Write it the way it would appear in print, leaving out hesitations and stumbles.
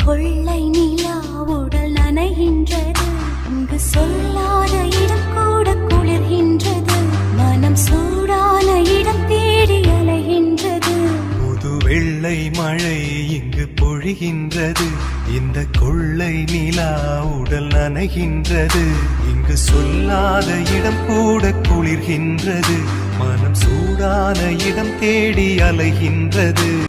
கொள்ளை நிலா உடல் நனைகின்றது, இங்கு சொல்லாத இடம் கூட குளிர்கின்றது, மனம் சூடான இடம் தேடி அலைகின்றது. புது வெள்ளை மழை இங்கு பொழிகின்றது, இந்த கொள்ளை நிலா உடல் நனைகின்றது, இங்கு சொல்லாத இடம் கூட குளிர்கின்றது, மனம் சூடான இடம் தேடி அலைகின்றது.